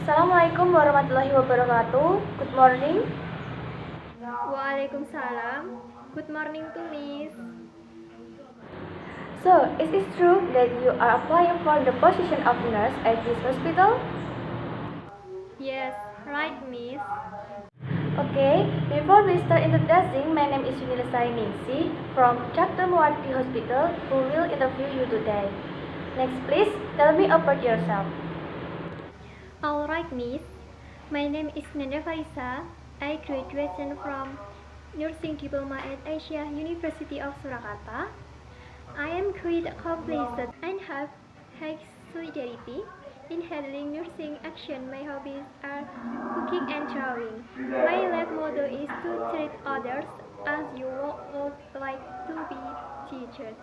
Assalamualaikum warahmatullahi wabarakatuh. Good morning. Waalaikumsalam. Good morning to Miss. So, is it true that you are applying for the position of nurse at this hospital? Yes, right, Miss. Okay, before we start introducing, my name is Yunilesari Ningsi from Dr. Muarti Hospital who will interview you today. Next, please tell me about yourself. Alright, Miss. My name is Nanda Farisa. I graduated from Nursing Diploma at Asia University of Surakarta. I am quite accomplished and have high solidarity in handling nursing action. My hobbies are cooking and drawing. My life motto is to treat others as you would like to be treated.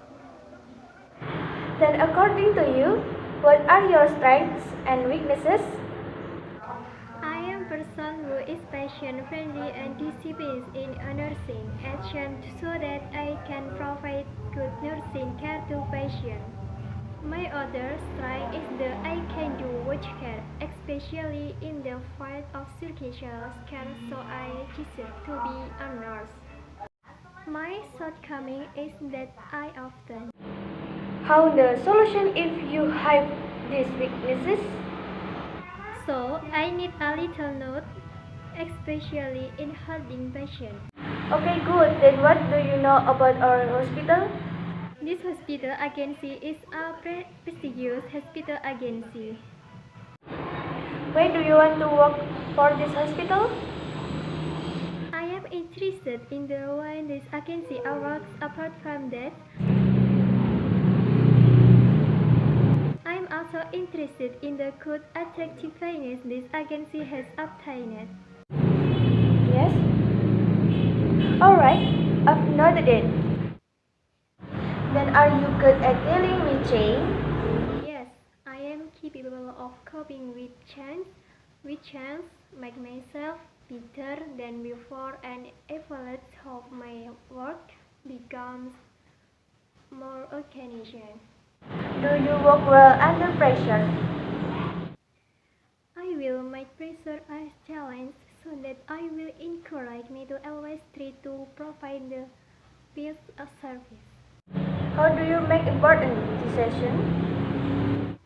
Then, according to you, what are your strengths and weaknesses? I am a person who is patient-friendly and disciplined in nursing action so that I can provide good nursing care to patients. My other strength is that I can do watch care, especially in the field of surgical care, so I decided to be a nurse. My shortcoming is that I often How the solution if you have these weaknesses? so I need a little note, especially in holding patients. Okay, good. Then what do you know about our hospital? This hospital agency is a prestigious hospital agency. Where do you want to work for this hospital? I am interested in the way this agency works. Apart from that, I am also interested in the good attractiveness this agency has obtained. Yes. Alright, I've noted it. Then are you good at dealing with change? Yes, I am capable of coping with change. With change, make myself better than before and evaluate how my work becomes more organized. Do you work well under pressure? I will make pressure as challenge so that I will encourage me to always try to provide the best service. How do you make important decisions?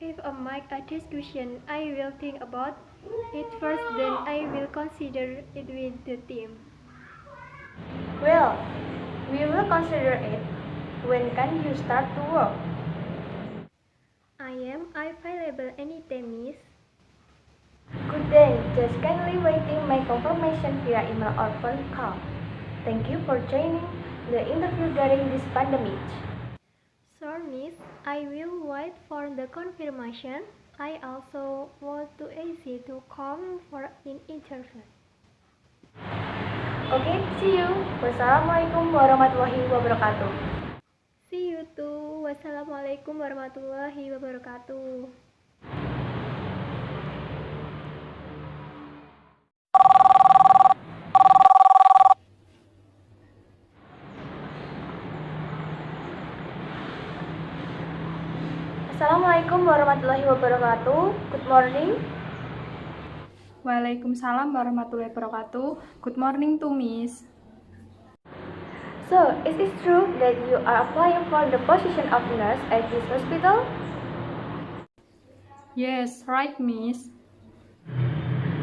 If I make a discussion, I will think about it first, then I will consider it with the team. Well, we will consider it. When can you start to work? I am available anytime, Miss. Good day, just kindly waiting my confirmation via email or phone call. Thank you for joining the interview during this pandemic. Sure, Miss. I will wait for the confirmation. I also want to easy to come for an interview. Okay, see you. Wassalamualaikum warahmatullahi wabarakatuh. See you too. Wassalamualaikum warahmatullahi wabarakatuh. Assalamualaikum warahmatullahi wabarakatuh. Good morning. Waalaikumsalam warahmatullahi wabarakatuh. Good morning to Miss. So, is it true that you are applying for the position of nurse at this hospital? Yes, right, Miss.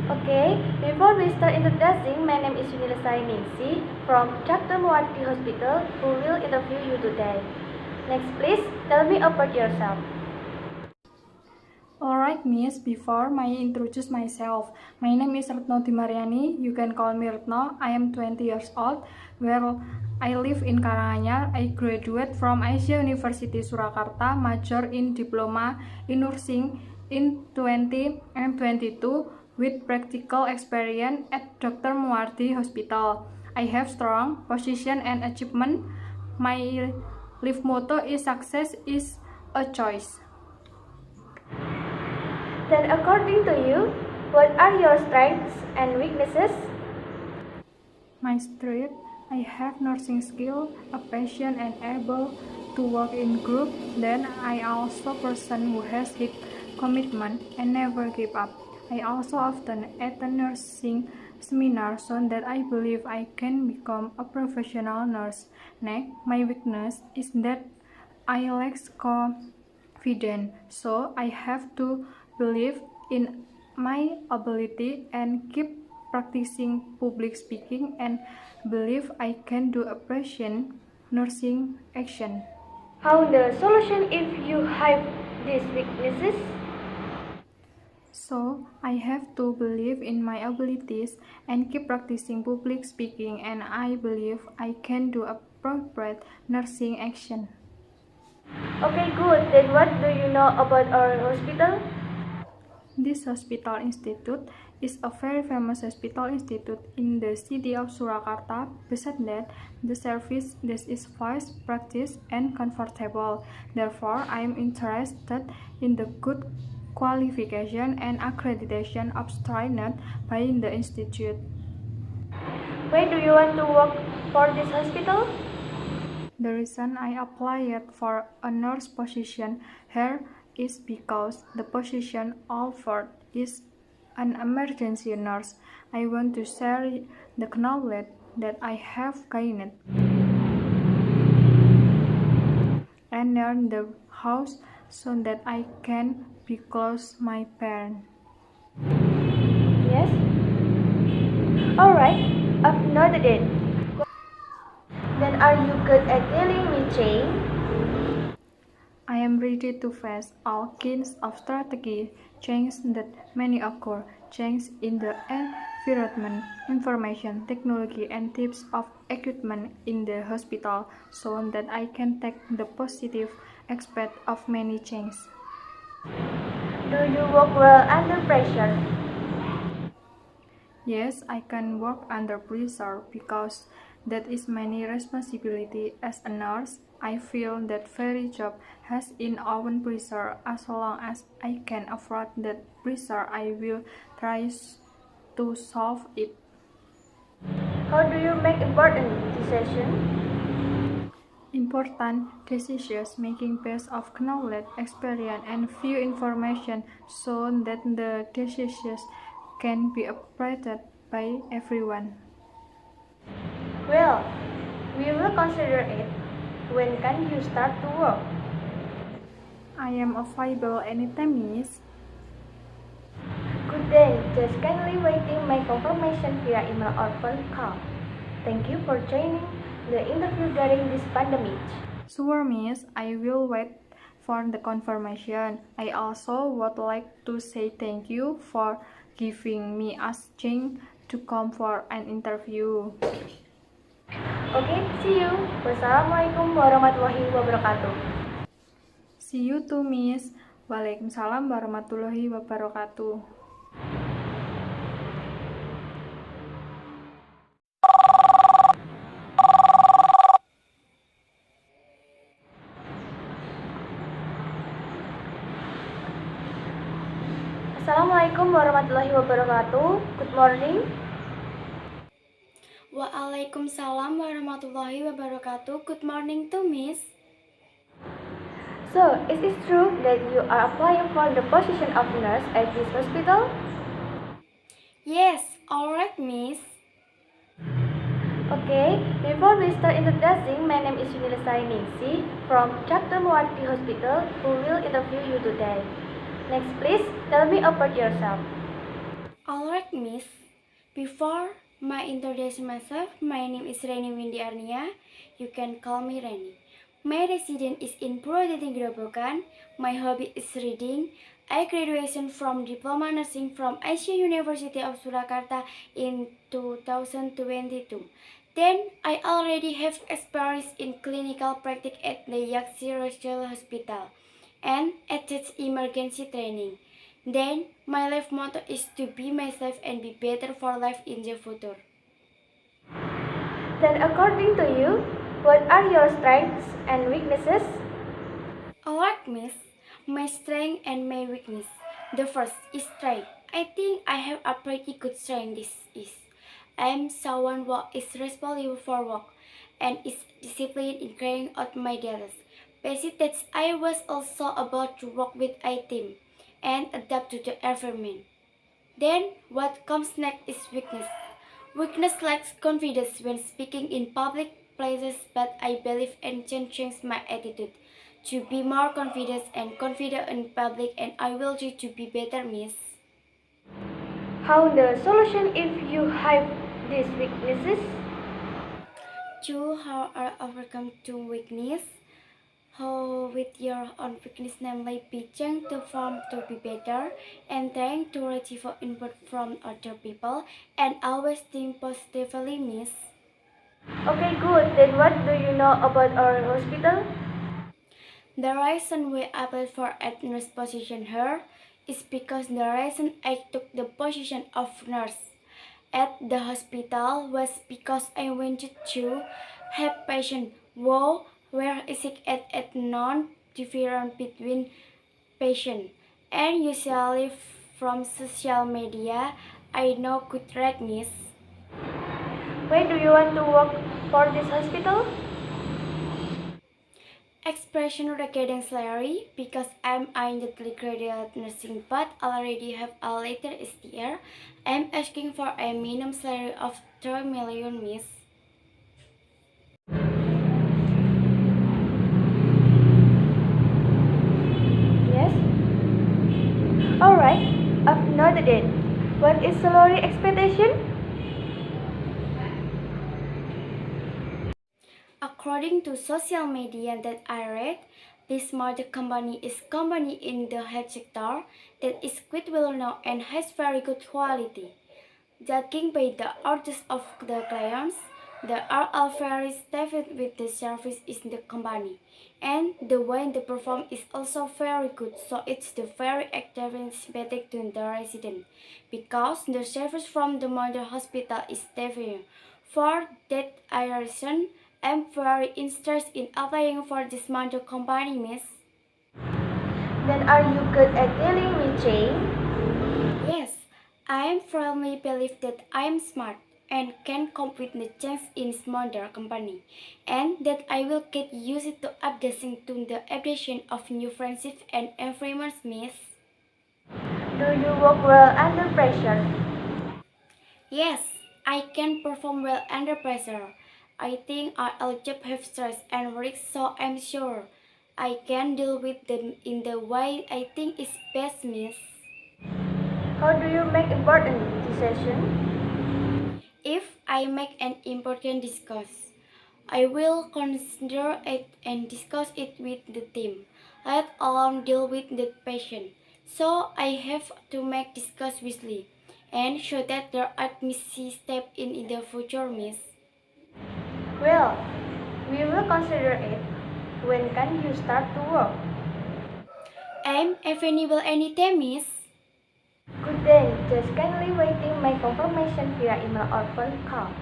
Okay, before we start introducing, my name is Yunilesari Ningsi from Dr. Muarti Hospital who will interview you today. Next, please tell me about yourself. Alright, Miss. Before I introduce myself, my name is Retno Dimariani. You can call me Retno. I am 20 years old. Where I live in Karanganyar. I graduate from Asia University Surakarta, major in Diploma in Nursing in 2022 with practical experience at Dr. Muarti Hospital. I have strong position and achievement. My life motto is success is a choice. Then, according to you, what are your strengths and weaknesses? My strength, I have nursing skill, a passion and able to work in group. Then I also person who has high commitment, and never give up. I also often attend nursing seminars so that I believe I can become a professional nurse. Next, my weakness is that I lack confidence, so I have to believe in my ability and keep practicing public speaking and believe I can do a patient nursing action. How the solution if you have these weaknesses? So I have to believe in my abilities and keep practicing public speaking, and I believe I can do appropriate nursing action. Okay, good. Then what do you know about our hospital? This hospital institute is a very famous hospital institute in the city of Surakarta. Besides that, the service this is fast, practice, and comfortable. Therefore, I am interested in the good qualification and accreditation obtained by the institute. Why do you want to work for this hospital? The reason I applied for a nurse position here is because the position offered is an emergency nurse. I want to share the knowledge that I have gained and learn the house so that I can be close my parents. Yes? Alright, I've noted it. Then are you good at dealing with change? I am ready to face all kinds of strategy changes that may occur, change in the environment, information technology, and types of equipment in the hospital, so that I can take the positive aspect of many changes. Do you work well under pressure? Yes, I can work under pressure because that is my responsibility as a nurse. I feel that very job has its own pressure. As long as I can afford that pressure, I will try to solve it. How do you make important decisions? Important decisions making based of knowledge, experience, and few information so that the decisions can be applied by everyone. Well, we will consider it. When can you start to work? I am available anytime, miss. Good day, just kindly waiting my confirmation via email or phone call. Thank you for joining the interview during this pandemic. Sure, miss, I will wait for the confirmation. I also would like to say thank you for giving me a chance to come for an interview. Okay, see you. Wassalamualaikum warahmatullahi wabarakatuh. See you too, miss. Waalaikumsalam warahmatullahi wabarakatuh. Assalamualaikum warahmatullahi wabarakatuh. Good morning. Waalaikumsalam warahmatullahi wabarakatuh. Good morning to Miss. So, is it true that you are applying for the position of nurse at this hospital? Yes, alright Miss. Okay, before we start introducing, my name is Ningsi from Dr. Muarti Hospital who will interview you today. Next, please tell me about yourself. Alright Miss. Before my introduction myself, my name is Reni Windy Arnia. You can call me Reni. My residence is in Purwodadi Grobogan. My hobby is reading. I graduated from Diploma Nursing from Asia University of Surakarta in 2022. Then I already have experience in clinical practice at the Yaksi Regional Hospital and at its emergency training. Then my life motto is to be myself and be better for life in the future. Then, according to you, what are your strengths and weaknesses? Alright, Miss. My strength and my weakness. The first is strength. I think I have a pretty good strength. This is I am someone who is responsible for work and is disciplined in carrying out my duties. Besides that, I was also about to work with a team. and adapt to the environment. Then, what comes next is weakness. Weakness lacks confidence when speaking in public places, but I believe and changing my attitude to be more confident in public, and I will try to be better, miss. How the solution if you have these weaknesses? To how are overcome to weakness? How with your own weakness, namely be trying to form to be better and trying to receive input from other people and always think positively, miss. Okay, good. Then what do you know about our hospital? The reason we applied for a nurse position here is because the reason I took the position of nurse at the hospital was because I wanted to help patients who were sick at non-different between patients. And usually from social media, I know good redness. Why do you want to work for this hospital? Expression regarding salary because I'm immediately graduate nursing but already have a letter this year. I'm asking for a minimum salary of 3 million, miss. Yes? Alright, I've noted it. What is salary expectation? According to social media that I read, this mother company is company in the health sector that is quite well known and has very good quality. Judging by the orders of the clients, they are all very satisfied with the service in the company, and the way they perform is also very good. So it's the very active and sympathetic to the resident, because the service from the mother hospital is different. For that reason, I'm very interested in applying for this mother company, miss. Then are you good at dealing with change? Yes, I firmly believe that I am smart and can cope with the change in smaller company, and that I will get used to adjusting to the adaptation of new friendships and environments, miss. Do you work well under pressure? Yes, I can perform well under pressure. I think our job have stress and risk, so I'm sure I can deal with them in the way I think is best, miss. How do you make important decisions? If I make an important discuss, I will consider it and discuss it with the team, let alone deal with the patient. So I have to make discuss wisely and show that there are missy step in the future, miss. Well, we will consider it. When can you start to work? I'm available anytime, miss. Good day, just kindly waiting my confirmation via email or phone call.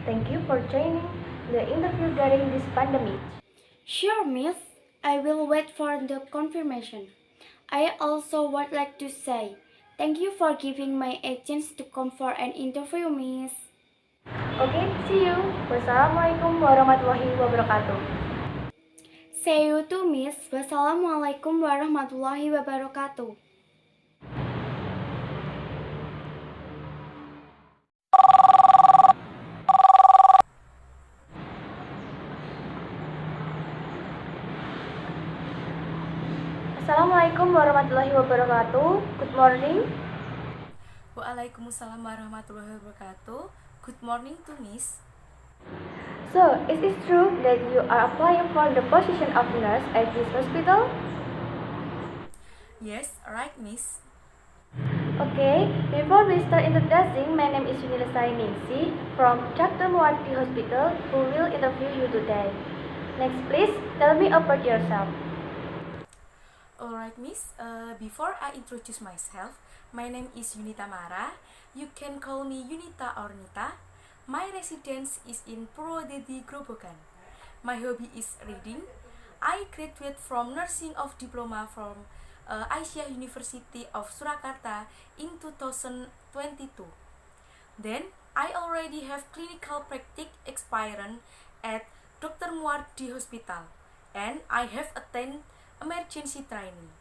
Thank you for joining the interview during this pandemic. Sure, miss. I will wait for the confirmation. I also would like to say thank you for giving me a chance to come for an interview, miss. Okay, see you. Wassalamualaikum warahmatullahi wabarakatuh. See you too, miss. Wassalamualaikum warahmatullahi wabarakatuh. Assalamualaikum warahmatullahi wabarakatuh. Good morning. Waalaikumsalam warahmatullahi wabarakatuh. Good morning to Miss. So, is it true that you are applying for the position of nurse at this hospital? Yes, right, Miss. Okay, before we start introducing, my name is Yunilesai Ningsi from Dr. Muarti Hospital who will interview you today. Next, please tell me about yourself. Alright, Miss. Before I introduce myself, my name is Yunita Mara. You can call me Yunita or Nita. My residence is in Purwodadi, Grobogan. My hobby is reading. I graduated from nursing of diploma from Asia University of Surakarta in 2022. Then, I already have clinical practice experience at Dr. Muardi Hospital, and I have attended emergency training.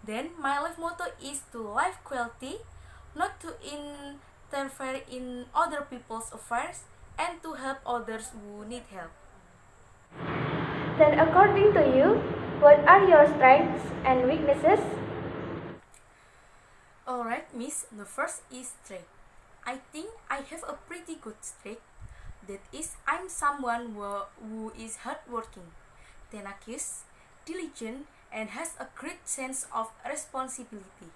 Then my life motto is to live quality, not to interfere in other people's affairs, and to help others who need help. Then according to you, what are your strengths and weaknesses? Alright, miss, the first is strength. I think I have a pretty good strength. That is, I'm someone who is hardworking, tenacious, diligent, and has a great sense of responsibility.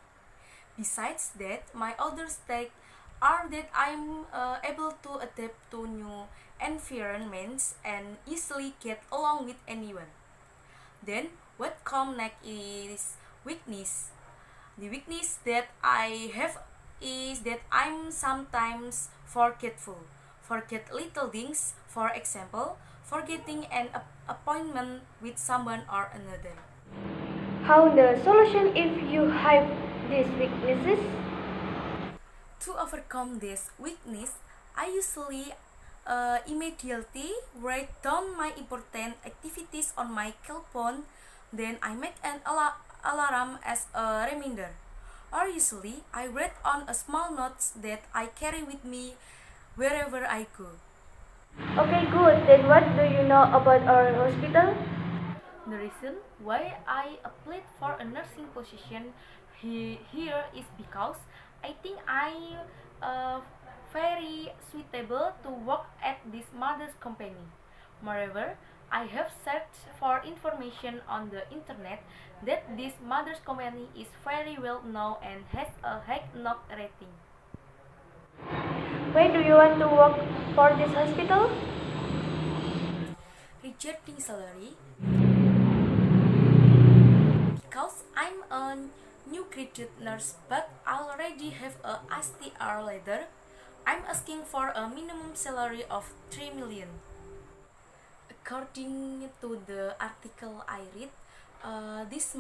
Besides that, my other strengths are that I'm able to adapt to new environments and easily get along with anyone. Then, what comes next is weakness. The weakness that I have is that I'm sometimes forgetful. Forget little things, for example, forgetting an appointment with someone or another. How the solution if you have these weaknesses? To overcome this weakness, I usually immediately write down my important activities on my Kelompok, then I make an alarm as a reminder. Or usually, I write on a small notes that I carry with me wherever I go. Okay, good. Then what do you know about our hospital? The reason why I applied for a nursing position here is because I think I very suitable to work at this mother's company. Moreover, I have searched for information on the internet that this mother's company is very well known and has a high knock rating. Why do you want to work for this hospital? Regarding salary, because I'm a new graduate nurse but already have a STR letter, I'm asking for a minimum salary of 3 million. According to the article I read, this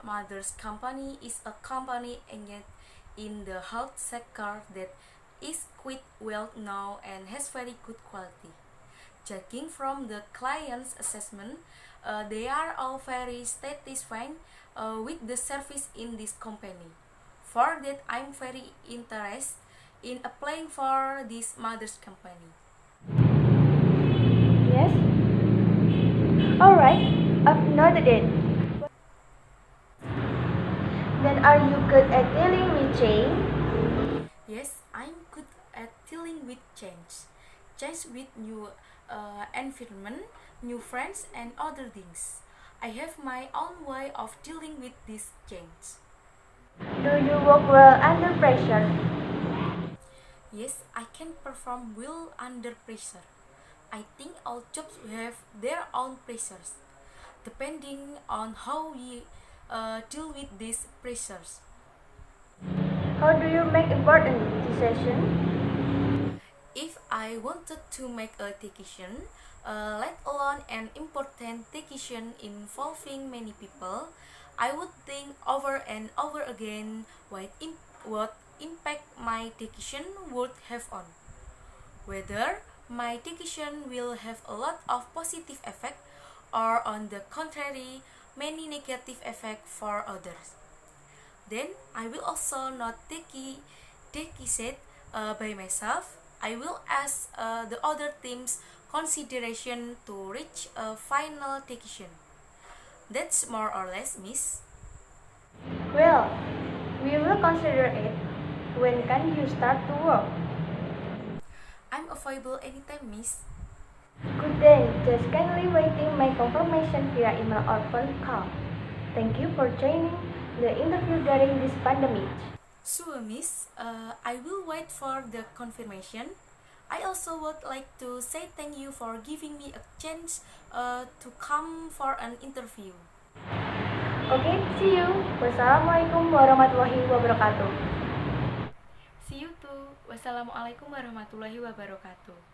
mother's company is a company engaged in the health sector that is quite well known and has very good quality. Judging from the client's assessment, they are all very satisfied with the service in this company. For that, I'm very interested in applying for this mother's company. Yes? Alright, I've noted it. Then are you good at dealing with change? Yes, I'm good at dealing with change. Change with new environment, new friends, and other things. I have my own way of dealing with this change. Do you work well under pressure? Yes, I can perform well under pressure. I think all jobs have their own pressures, depending on how we deal with these pressures. How do you make important decisions? If I wanted to make a decision, let alone an important decision involving many people, I would think over and over again what impact my decision would have on. Whether my decision will have a lot of positive effect or on the contrary, many negative effect for others. Then I will also not take it by myself. I will ask the other team's consideration to reach a final decision. That's more or less, miss. Well, we will consider it. When can you start to work? I'm available anytime, miss. Good then, just kindly waiting my confirmation via email or phone call. Thank you for joining the interview during this pandemic. Sure, miss. I will wait for the confirmation. I also would like to say thank you for giving me a chance to come for an interview. Okay, see you. Wassalamualaikum warahmatullahi wabarakatuh. See you too. Wassalamualaikum warahmatullahi wabarakatuh.